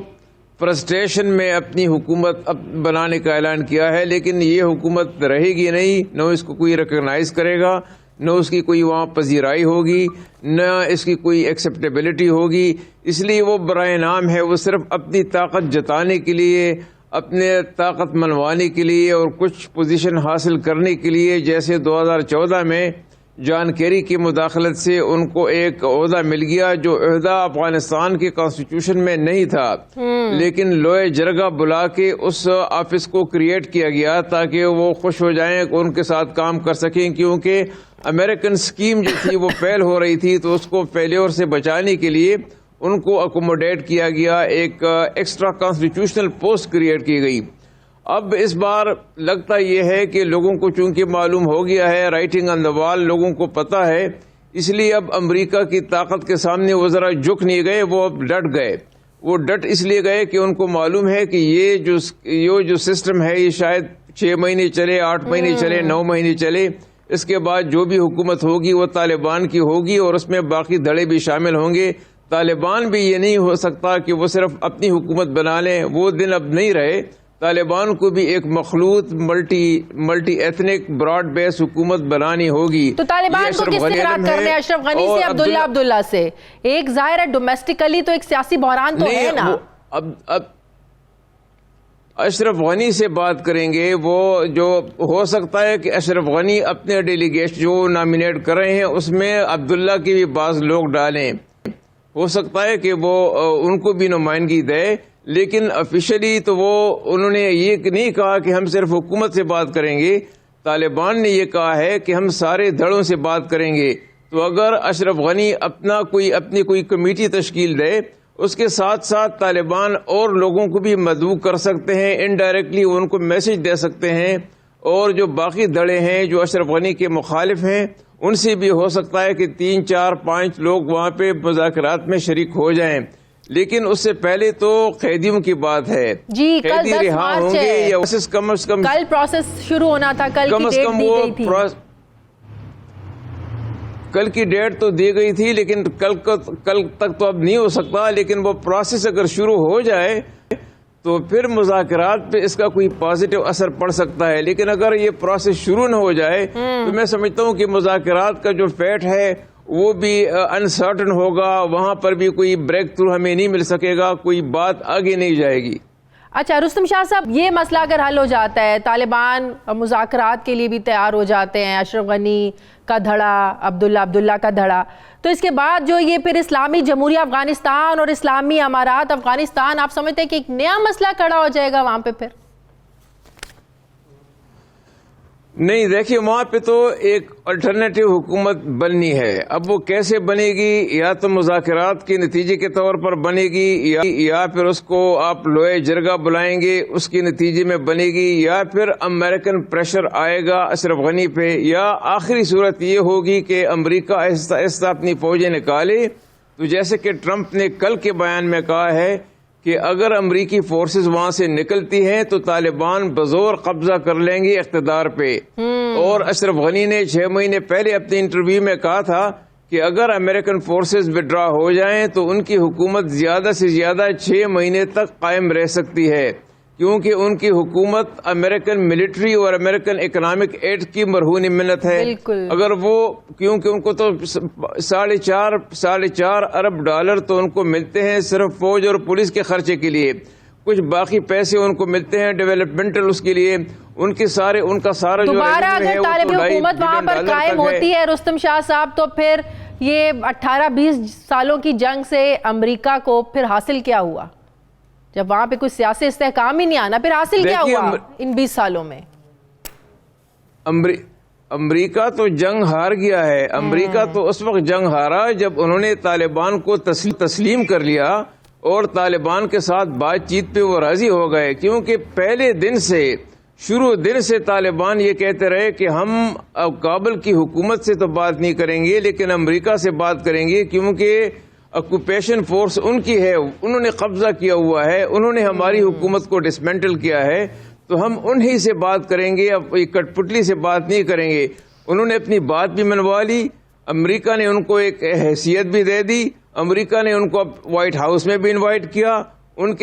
فرسٹریشن میں اپنی حکومت بنانے کا اعلان کیا ہے, لیکن یہ حکومت رہے گی نہیں, نہ اس کو کوئی ریکگنائز کرے گا, نہ اس کی کوئی وہاں پذیرائی ہوگی, نہ اس کی کوئی ایکسیپٹیبلٹی ہوگی. اس لیے وہ برائے نام ہے, وہ صرف اپنی طاقت جتانے کے لیے, اپنے طاقت منوانے کے لیے اور کچھ پوزیشن حاصل کرنے کے لیے, جیسے 2014 میں جان کیری کی مداخلت سے ان کو ایک عہدہ مل گیا جو عہدہ افغانستان کے کانسٹیٹیوشن میں نہیں تھا, لیکن لوئے جرگہ بلا کے اس آفس کو کریٹ کیا گیا تاکہ وہ خوش ہو جائیں, ان کے ساتھ کام کر سکیں. کیونکہ امریکن سکیم جو تھی وہ فیل ہو رہی تھی, تو اس کو فیلیور سے بچانے کے لیے ان کو اکوموڈیٹ کیا گیا, ایک ایکسٹرا کانسٹیٹیوشنل پوسٹ کریٹ کی گئی. اب اس بار لگتا یہ ہے کہ لوگوں کو چونکہ معلوم ہو گیا ہے, رائٹنگ آن دا وال لوگوں کو پتا ہے, اس لیے اب امریکہ کی طاقت کے سامنے وہ ذرا جھک نہیں گئے, وہ اب ڈٹ گئے. وہ ڈٹ اس لیے گئے کہ ان کو معلوم ہے کہ یہ جو سسٹم ہے یہ شاید 6 مہینے چلے, 8 مہینے چلے, 9 مہینے چلے. اس کے بعد جو بھی حکومت ہوگی وہ طالبان کی ہوگی, اور اس میں باقی دھڑے بھی شامل ہوں گے. طالبان بھی یہ نہیں ہو سکتا کہ وہ صرف اپنی حکومت بنا لیں, وہ دن اب نہیں رہے. طالبان کو بھی ایک مخلوط ملٹی ایتھنک براڈ بیس حکومت بنانی ہوگی. تو طالبان کو کس سے رات کرنے, اشرف غنی سے, عبداللہ سے؟ ایک ظاہر ہے ڈومیسٹیکلی تو ایک سیاسی بحران تو ہے نا. اب اشرف غنی سے بات کریں گے, وہ جو ہو سکتا ہے کہ اشرف غنی اپنے ڈیلیگیٹ جو نامینیٹ کر رہے ہیں اس میں عبداللہ کے بھی بعض لوگ ڈالیں, ہو سکتا ہے کہ وہ ان کو بھی نمائندگی دے. لیکن آفیشلی تو انہوں نے یہ نہیں کہا کہ ہم صرف حکومت سے بات کریں گے. طالبان نے یہ کہا ہے کہ ہم سارے دھڑوں سے بات کریں گے. تو اگر اشرف غنی اپنی کوئی کمیٹی تشکیل دے, اس کے ساتھ ساتھ طالبان اور لوگوں کو بھی مدعو کر سکتے ہیں, انڈائریکٹلی ان کو میسج دے سکتے ہیں, اور جو باقی دھڑے ہیں جو اشرف غنی کے مخالف ہیں ان سے بھی ہو سکتا ہے کہ 3, 4, 5 لوگ وہاں پہ مذاکرات میں شریک ہو جائیں. لیکن اس سے پہلے تو قیدیوں کی بات ہے. جی, قیدی رہا ہوں گے یا کم از کم کل پروسیس شروع ہونا تھا, کل کی ڈیٹ دی گئی تھی. کل کی ڈیٹ تو دی گئی تھی, لیکن کل تک تو اب نہیں ہو سکتا. لیکن وہ پروسیس اگر شروع ہو جائے تو پھر مذاکرات پہ اس کا کوئی پازیٹیو اثر پڑ سکتا ہے. لیکن اگر یہ پروسیس شروع نہ ہو جائے تو میں سمجھتا ہوں کہ مذاکرات کا جو فیٹ ہے وہ بھی انسرٹن ہوگا, وہاں پر بھی کوئی بریک تھرو ہمیں نہیں مل سکے گا, کوئی بات آگے نہیں جائے گی. اچھا رستم شاہ صاحب, یہ مسئلہ اگر حل ہو جاتا ہے, طالبان مذاکرات کے لیے بھی تیار ہو جاتے ہیں, اشرف غنی کا دھڑا, عبداللہ کا دھڑا, تو اس کے بعد جو یہ پھر اسلامی جمہوریہ افغانستان اور اسلامی امارات افغانستان, آپ سمجھتے ہیں کہ ایک نیا مسئلہ کھڑا ہو جائے گا وہاں پہ پھر؟ نہیں, دیکھیے وہاں پہ تو ایک الٹرنیٹو حکومت بننی ہے. اب وہ کیسے بنے گی, یا تو مذاکرات کے نتیجے کے طور پر بنے گی, یا پھر اس کو آپ لوئے جرگہ بلائیں گے اس کے نتیجے میں بنے گی, یا پھر امریکن پریشر آئے گا اشرف غنی پہ, یا آخری صورت یہ ہوگی کہ امریکہ آہستہ آہستہ اپنی فوجیں نکالے. تو جیسے کہ ٹرمپ نے کل کے بیان میں کہا ہے کہ اگر امریکی فورسز وہاں سے نکلتی ہیں تو طالبان بزور قبضہ کر لیں گے اقتدار پہ. اور اشرف غنی نے 6 مہینے پہلے اپنی انٹرویو میں کہا تھا کہ اگر امریکن فورسز وڈرا ہو جائیں تو ان کی حکومت زیادہ سے زیادہ 6 مہینے تک قائم رہ سکتی ہے، کیونکہ ان کی حکومت امریکن ملٹری اور امریکن اکنامک ایڈ کی مرہون منت ہے. بالکل. اگر وہ کیونکہ ان کو تو 4.5 ارب ڈالر تو ان کو ملتے ہیں صرف فوج اور پولیس کے خرچے کے لیے، کچھ باقی پیسے ان کو ملتے ہیں ڈیولپمنٹل اس کے لیے. ان کا سارا جو دوبارہ اگر طالب حکومت وہاں پر قائم ہوتی ہے رستم شاہ صاحب، تو پھر یہ 18-20 سالوں کی جنگ سے امریکہ کو پھر حاصل کیا ہوا؟ جب وہاں پہ کوئی سیاسی استحکام ہی نہیں آنا، پھر حاصل کیا ہوا ان 20 سالوں میں؟ امریکہ تو جنگ ہار گیا ہے. امریکہ تو اس وقت جنگ ہارا جب انہوں نے طالبان کو تسلیم کر لیا اور طالبان کے ساتھ بات چیت پہ وہ راضی ہو گئے، کیونکہ پہلے دن سے شروع دن سے طالبان یہ کہتے رہے کہ ہم کابل کی حکومت سے تو بات نہیں کریں گے لیکن امریکہ سے بات کریں گے، کیونکہ آکوپیشن فورس ان کی ہے، انہوں نے قبضہ کیا ہوا ہے، انہوں نے ہماری حکومت کو ڈسمینٹل کیا ہے، تو ہم انہی سے بات کریں گے، اب کٹ پتلی سے بات نہیں کریں گے. انہوں نے اپنی بات بھی منوا لی، امریکہ نے ان کو ایک حیثیت بھی دے دی، امریکہ نے ان کو وائٹ ہاؤس میں بھی انوائٹ کیا، ان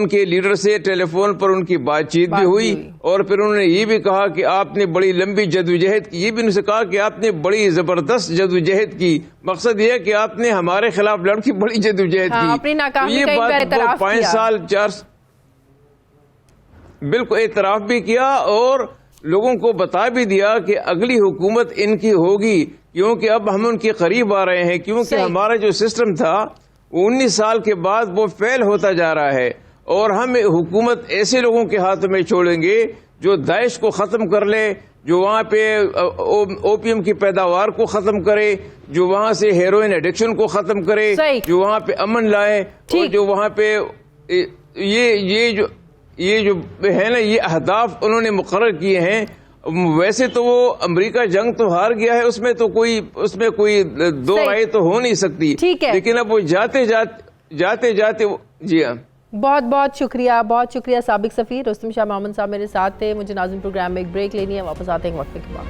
کے لیڈر سے ٹیلی فون پر ان کی بات چیت بھی ہوئی، اور پھر انہوں نے یہ بھی کہا کہ آپ نے بڑی لمبی جدوجہد کی، یہ بھی ان سے کہا کہ آپ نے بڑی زبردست جدوجہد کی. مقصد یہ ہے کہ آپ نے ہمارے خلاف لڑ کی بڑی جدوجہد کی. اپنی ناکامی یہ کا بات 5 سال 4 بالکل اعتراف بھی کیا اور لوگوں کو بتا بھی دیا کہ اگلی حکومت ان کی ہوگی، کیونکہ اب ہم ان کے قریب آ رہے ہیں، کیونکہ ہمارا جو سسٹم تھا 19 سال کے بعد وہ فیل ہوتا جا رہا ہے، اور ہم حکومت ایسے لوگوں کے ہاتھ میں چھوڑیں گے جو داعش کو ختم کر لے، جو وہاں پہ اوپیم کی پیداوار کو ختم کرے، جو وہاں سے ہیروئن ایڈکشن کو ختم کرے، جو وہاں پہ امن لائے، اور جو وہاں پہ یہ جو ہے نا یہ اہداف انہوں نے مقرر کیے ہیں. ویسے تو وہ امریکہ جنگ تو ہار گیا ہے، اس میں کوئی دو رائے تو ہو نہیں سکتی، لیکن اب وہ جاتے جاتے جی ہاں. بہت بہت شکریہ سابق سفیر رستم شاہ محمد صاحب میرے ساتھ تھے. مجھے ناظرین پروگرام میں ایک بریک لینی ہے، واپس آتے ہیں وقفے کے بعد.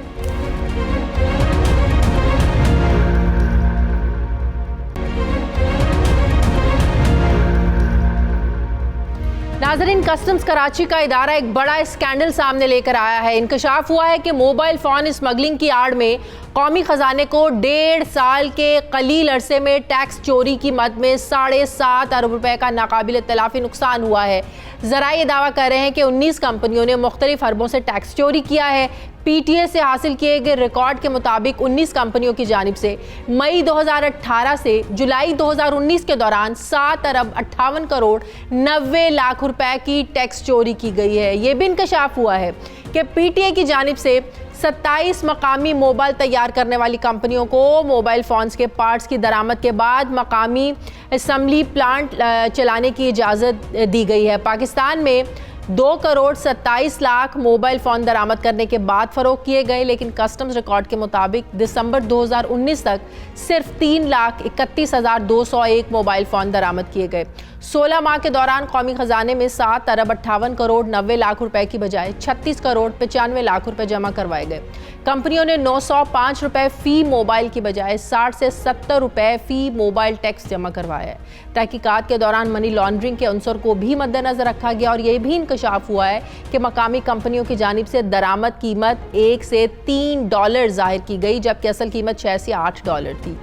ناظرین، کسٹمز کراچی کا ادارہ ایک بڑا اسکینڈل سامنے لے کر آیا ہے. انکشاف ہوا ہے کہ موبائل فون اسمگلنگ کی آڑ میں قومی خزانے کو 1.5 سال کے قلیل عرصے میں ٹیکس چوری کی مد میں 7.5 ارب روپے کا ناقابل تلافی نقصان ہوا ہے. ذرائع یہ دعویٰ کر رہے ہیں کہ 19 کمپنیوں نے مختلف حربوں سے ٹیکس چوری کیا ہے. پی ٹی اے سے حاصل کیے گئے ریکارڈ کے مطابق 19 کمپنیوں کی جانب سے مئی 2018 سے جولائی 2019 کے دوران 7 ارب 58 کروڑ 90 لاکھ روپے کی ٹیکس چوری کی گئی ہے. یہ بھی انکشاف ہوا ہے کہ پی ٹی اے کی جانب سے 27 مقامی موبائل تیار کرنے والی کمپنیوں کو موبائل فونز کے پارٹس کی درآمد کے بعد مقامی اسمبلی پلانٹ چلانے کی اجازت دی گئی ہے. پاکستان میں 2 کروڑ 27 لاکھ موبائل فون درآمد کرنے کے بعد فروخت کیے گئے، لیکن کسٹمز ریکارڈ کے مطابق دسمبر 2019 تک صرف 3,31,201 موبائل فون درآمد کیے گئے. 16 ماہ کے دوران قومی خزانے میں 7 ارب 58 کروڑ 90 لاکھ روپے کی بجائے 36 کروڑ 95 لاکھ روپے جمع کروائے گئے. کمپنیوں نے 905 روپے فی موبائل کی بجائے 60 سے 70 روپے فی موبائل ٹیکس جمع کروایا ہے. تحقیقات کے دوران منی لانڈرنگ کے عنصر کو بھی مد نظر رکھا گیا اور یہ بھی انکشاف ہوا ہے کہ مقامی کمپنیوں کی جانب سے درآمد قیمت $1 سے $3 ظاہر کی گئی، جبکہ اصل قیمت $6 سے $8 تھی.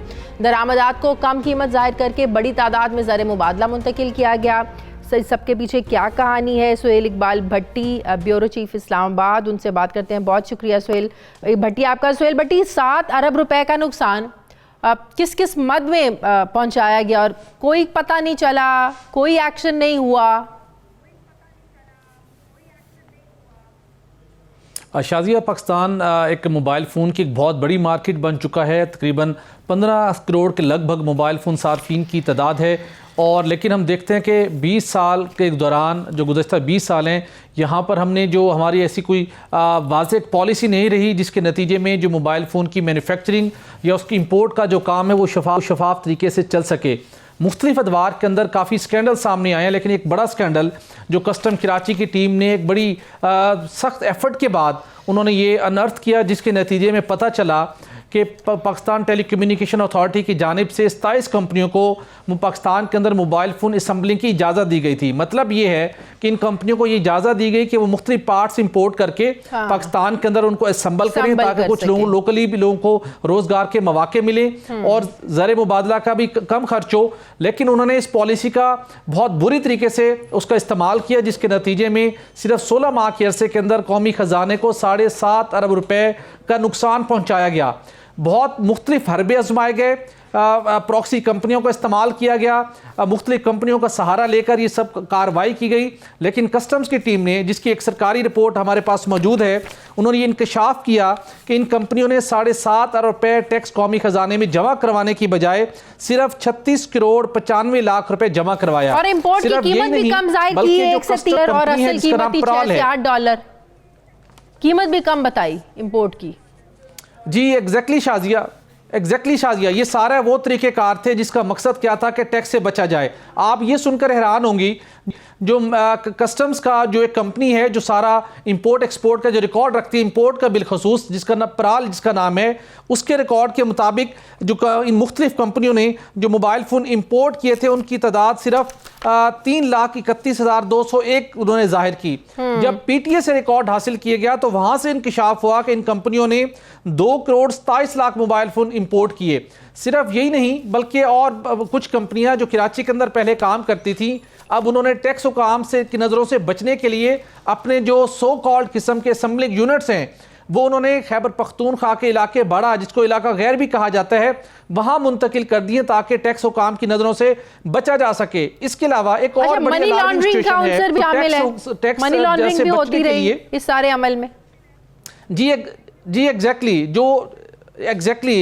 درآمدات کو کم قیمت ظاہر کر کے بڑی تعداد میں زر مبادلہ منتقل کیا گیا. سب کے پیچھے کیا کہانی ہے؟ سہیل اقبال بھٹی، بیورو چیف اسلام آباد، ان سے بات کرتے ہیں. بہت شکریہ سہیل بھٹی آپ کا. سہیل بھٹی، 7 ارب روپے کا نقصان کس کس مد میں پہنچایا گیا اور کوئی پتہ نہیں چلا، کوئی ایکشن نہیں ہوا؟ شازیہ، پاکستان ایک موبائل فون کی ایک بہت بڑی مارکیٹ بن چکا ہے. تقریباً 15 کروڑ کے لگ بھگ موبائل فون صارفین کی تعداد ہے، اور لیکن ہم دیکھتے ہیں کہ 20 سال کے دوران، جو گزشتہ 20 سال ہیں، یہاں پر ہم نے جو ہماری ایسی کوئی واضح پالیسی نہیں رہی جس کے نتیجے میں جو موبائل فون کی مینوفیکچرنگ یا اس کی امپورٹ کا جو کام ہے وہ شفاف طریقے سے چل سکے. مختلف ادوار کے اندر کافی سکینڈل سامنے آئے ہیں، لیکن ایک بڑا سکینڈل جو کسٹم کراچی کی ٹیم نے ایک بڑی سخت ایفرٹ کے بعد انہوں نے یہ انرتھ کیا، جس کے نتیجے میں پتہ چلا کہ پاکستان ٹیلی کمیونیکیشن اتھارٹی کی جانب سے 27 کمپنیوں کو پاکستان کے اندر موبائل فون اسمبلنگ کی اجازت دی گئی تھی۔ مطلب یہ ہے کہ ان کمپنیوں کو یہ اجازت دی گئی کہ وہ مختلف پارٹس امپورٹ کر کے پاکستان کے اندر ان کو اسمبل کریں تاکہ کچھ لوگوں لوکلی بھی لوگوں کو روزگار کے مواقع ملیں اور زر مبادلہ کا بھی کم خرچ ہو۔ لیکن انہوں نے اس پالیسی کا بہت بری طریقے سے اس کا استعمال کیا، جس کے نتیجے میں صرف 16 ماہ کے عرصے کے اندر قومی خزانے کو 7.5 ارب روپے کا نقصان پہنچایا گیا۔ بہت مختلف حربے آزمائے گئے، پروکسی کمپنیوں کا استعمال کیا گیا، مختلف کمپنیوں کا سہارا لے کر یہ سب کارروائی کی گئی، لیکن کسٹمز کی ٹیم نے، جس کی ایک سرکاری رپورٹ ہمارے پاس موجود ہے، انہوں نے یہ انکشاف کیا کہ ان کمپنیوں نے 7.5 ارب روپے ٹیکس قومی خزانے میں جمع کروانے کی بجائے صرف 36 کروڑ 95 لاکھ روپے جمع کروایا، اور امپورٹ کی قیمت بھی کم ظاہر کی ہے، 1 سے 3 اور اصل قیمت 6 سے 8 ڈالر، قیمت بھی کم بتائی امپورٹ کی۔ جی ایگزیکٹلی شازیہ، یہ سارا وہ طریقہ کار تھے جس کا مقصد کیا تھا کہ ٹیکس سے بچا جائے۔ آپ یہ سن کر حیران ہوں گی، جو کسٹمز کا جو ایک کمپنی ہے جو سارا امپورٹ ایکسپورٹ کا جو ریکارڈ رکھتی ہے امپورٹ کا بالخصوص، جس کا پرال جس کا نام ہے، اس کے ریکارڈ کے مطابق جو ان مختلف کمپنیوں نے جو موبائل فون امپورٹ کیے تھے ان کی تعداد صرف 3,31,201 انہوں نے ظاہر کی۔ جب پی ٹی اے سے ریکارڈ حاصل کیا گیا تو وہاں سے انکشاف ہوا کہ ان کمپنیوں نے 2 crore 27 lakh mobile phone import کیے۔ صرف یہی نہیں بلکہ اور کچھ کمپنیاں جو کراچی کے اندر پہلے کام کرتی تھیں، اب انہوں نے ٹیکس حکام سے کی نظروں سے بچنے کے لیے اپنے جو سو کالڈ قسم کے اسمبلنگ یونٹس ہیں وہ انہوں نے خیبر پختونخوا کے علاقے باڑہ، جس کو علاقہ غیر بھی کہا جاتا ہے، وہاں منتقل کر دیے تاکہ ٹیکس حکام کی نظروں سے بچا جا سکے۔ اس کے علاوہ ایک اور بڑی منی لانڈرنگ کا عنصر بھی شامل ہے، منی لانڈرنگ بھی ہوتی رہی اس سارے عمل میں۔ جی ایگزیکٹلی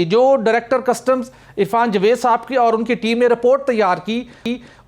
جو ڈائریکٹر کسٹمز عرفان جوید صاحب کی اور ان کی ٹیم نے رپورٹ تیار کی،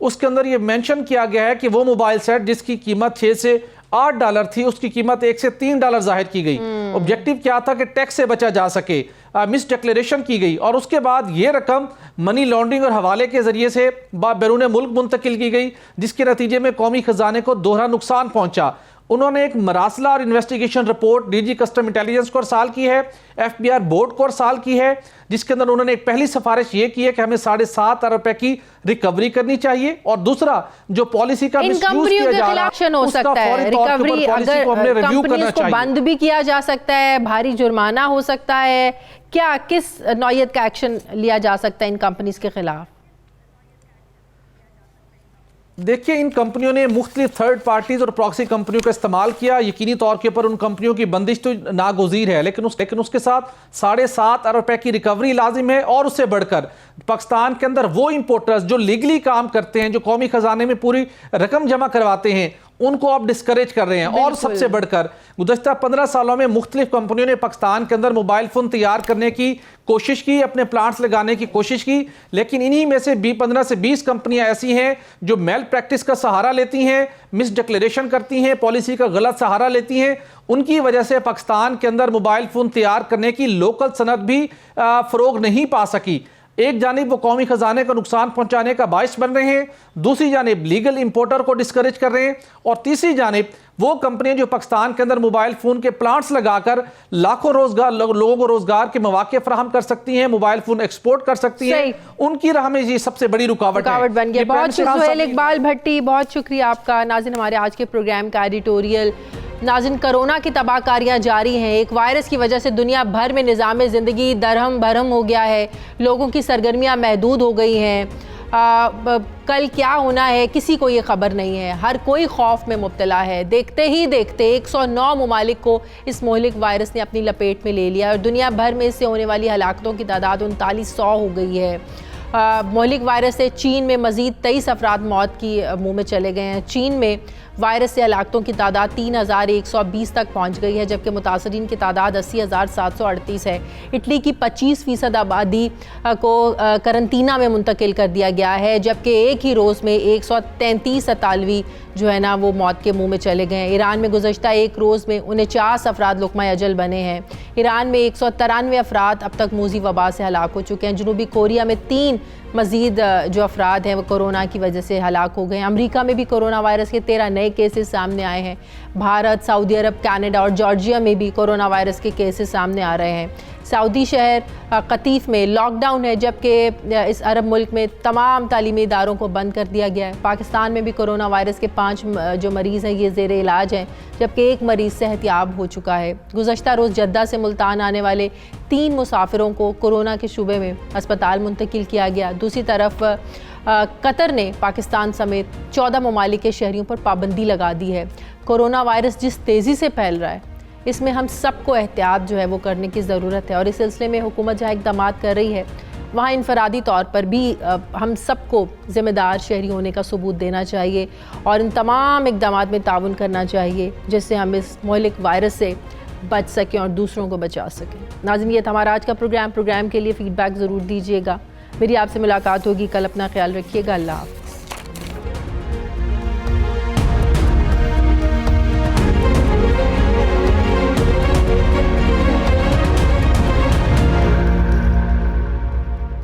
اس کے اندر یہ مینشن کیا گیا ہے کہ وہ موبائل سیٹ جس کی قیمت 6 سے 8 ڈالر تھی، اس کی قیمت 1 سے 3 ڈالر ظاہر کی گئی۔ آبجیکٹیو کیا تھا کہ ٹیکس سے بچا جا سکے، مس ڈکلیریشن کی گئی، اور اس کے بعد یہ رقم منی لانڈرنگ اور حوالے کے ذریعے سے بیرون ملک منتقل کی گئی، جس کے نتیجے میں قومی خزانے کو دوہرا نقصان پہنچا۔ انہوں نے ایک مراسلہ اور investigation report D G custom intelligence کو ارسال کی ہے، ایف بی آر بورڈ کو ارسال کی ہے، جس کے اندر انہوں نے ایک پہلی سفارش یہ کی ہے کہ ہمیں 7.5 ارب روپے کی ریکوری کرنی چاہیے، اور دوسرا جو پالیسی کا ان کمپنیوں کے خلاف ہو سکتا ہے ریکوری، اگر کمپنیز کو بند بھی کیا جا سکتا ہے، بھاری جرمانہ ہو سکتا ہے، کیا کس نوعیت کا ایکشن لیا جا سکتا ہے ان کمپنیز کے خلاف؟ دیکھیے ان کمپنیوں نے مختلف تھرڈ پارٹیز اور پراکسی کمپنیوں کا استعمال کیا، یقینی طور کے اوپر ان کمپنیوں کی بندش تو ناگزیر ہے، لیکن اس کے ساتھ 7.5 ارب روپے کی ریکوری لازم ہے، اور اس سے بڑھ کر پاکستان کے اندر وہ امپورٹرز جو لیگلی کام کرتے ہیں، جو قومی خزانے میں پوری رقم جمع کرواتے ہیں، ان کو آپ ڈسکریج کر رہے ہیں۔ اور سب سے بڑھ کر گزشتہ 15 سالوں میں مختلف کمپنیوں نے پاکستان کے اندر موبائل فون تیار کرنے کی کوشش کی، اپنے پلانٹس لگانے کی کوشش کی، لیکن انہی میں سے 15 سے 20 کمپنیاں ایسی ہیں جو میل پریکٹس کا سہارا لیتی ہیں، مس ڈکلیریشن کرتی ہیں، پالیسی کا غلط سہارا لیتی ہیں۔ ان کی وجہ سے پاکستان کے اندر موبائل فون تیار کرنے کی لوکل صنعت بھی فروغ نہیں پا سکی۔ ایک جانب وہ قومی خزانے کو نقصان پہنچانے کا باعث بن رہے ہیں، دوسری جانب لیگل امپورٹر کو ڈسکریج کر رہے ہیں، اور تیسری جانب وہ کمپنیاں جو پاکستان کے اندر موبائل فون کے پلانٹس لگا کر لاکھوں لوگوں کو روزگار کے مواقع فراہم کر سکتی ہیں، موبائل فون ایکسپورٹ کر سکتی ہیں، ان کی راہ میں یہ سب سے بڑی رکاوٹ بن گیا۔ بہت سہیل اقبال بھٹی، بہت شکریہ آپ کا۔ ناظرین ہمارے آج کے پروگرام کا ایڈیٹوریل۔ ناظرین کرونا کی تباہ کاریاں جاری ہیں، ایک وائرس کی وجہ سے دنیا بھر میں نظام زندگی درہم بھرم ہو گیا ہے، لوگوں کی سرگرمیاں محدود ہو گئی ہیں، کل کیا ہونا ہے کسی کو یہ خبر نہیں ہے، ہر کوئی خوف میں مبتلا ہے۔ دیکھتے ہی دیکھتے 109 ممالک کو اس مہلک وائرس نے اپنی لپیٹ میں لے لیا، اور دنیا بھر میں اس سے ہونے والی ہلاکتوں کی تعداد 3900 ہو گئی ہے۔ مہلک وائرس سے چین میں مزید 23 افراد موت کی منہ میں چلے گئے ہیں۔ چین میں وائرس سے ہلاکتوں کی تعداد 3120 تک پہنچ گئی ہے، جبکہ متاثرین کی تعداد 80,738 ہے۔ اٹلی کی 25% آبادی کو قرنطینہ میں منتقل کر دیا گیا ہے، جبکہ ایک ہی روز میں 133 اطالوی جو ہے نا وہ موت کے منہ میں چلے گئے ہیں۔ ایران میں گزشتہ ایک روز میں 49 افراد لقمہ اجل بنے ہیں۔ ایران میں 193 افراد اب تک موذی وبا سے ہلاک ہو چکے ہیں۔ جنوبی کوریا میں 3 مزید جو افراد ہیں وہ کورونا کی وجہ سے ہلاک ہو گئے ہیں۔ امریکہ میں بھی کورونا وائرس کے 13 نئے کیسز سامنے آئے ہیں۔ بھارت، سعودی عرب، کینیڈا اور جارجیا میں بھی کورونا وائرس کے کیسز سامنے آ رہے ہیں۔ سعودی شہر قطیف میں لاک ڈاؤن ہے، جبکہ اس عرب ملک میں تمام تعلیمی اداروں کو بند کر دیا گیا ہے۔ پاکستان میں بھی کورونا وائرس کے 5 جو مریض ہیں یہ زیر علاج ہیں، جبکہ 1 مریض صحت یاب ہو چکا ہے۔ گزشتہ روز جدہ سے ملتان آنے والے 3 مسافروں کو کورونا کے شبے میں اسپتال منتقل کیا گیا۔ دوسری طرف قطر نے پاکستان سمیت 14 ممالک کے شہریوں پر پابندی لگا دی ہے۔ کورونا وائرس جس تیزی سے پھیل رہا ہے، اس میں ہم سب کو احتیاط جو ہے وہ کرنے کی ضرورت ہے، اور اس سلسلے میں حکومت جہاں اقدامات کر رہی ہے، وہاں انفرادی طور پر بھی ہم سب کو ذمہ دار شہری ہونے کا ثبوت دینا چاہیے اور ان تمام اقدامات میں تعاون کرنا چاہیے جس سے ہم اس مہلک وائرس سے بچ سکیں اور دوسروں کو بچا سکیں۔ ناظرین، یہ تھا ہمارا آج کا پروگرام کے لیے فیڈ بیک ضرور دیجیے گا۔ میری آپ سے ملاقات ہوگی کل، اپنا خیال رکھیے گا، اللہ حافظ۔